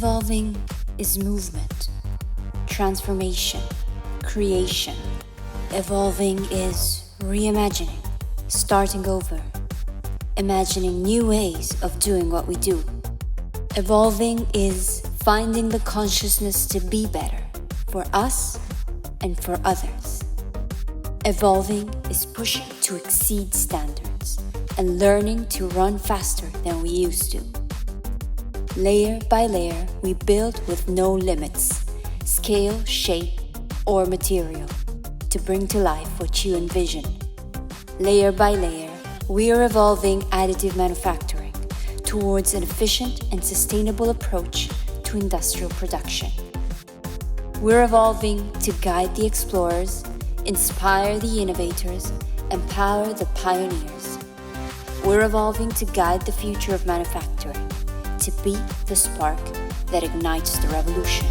Evolving is movement, transformation, creation. Evolving is reimagining, starting over, imagining new ways of doing what we do. Evolving is finding the consciousness to be better for us and for others. Evolving is pushing to exceed standards and learning to run faster than we used to. Layer by layer, we build with no limits, scale, shape, or material, to bring to life what you envision. Layer by layer, we are evolving additive manufacturing towards an efficient and sustainable approach to industrial production. We're evolving to guide the explorers, inspire the innovators, empower the pioneers. We're evolving to guide the future of manufacturing, to be the spark that ignites the revolution.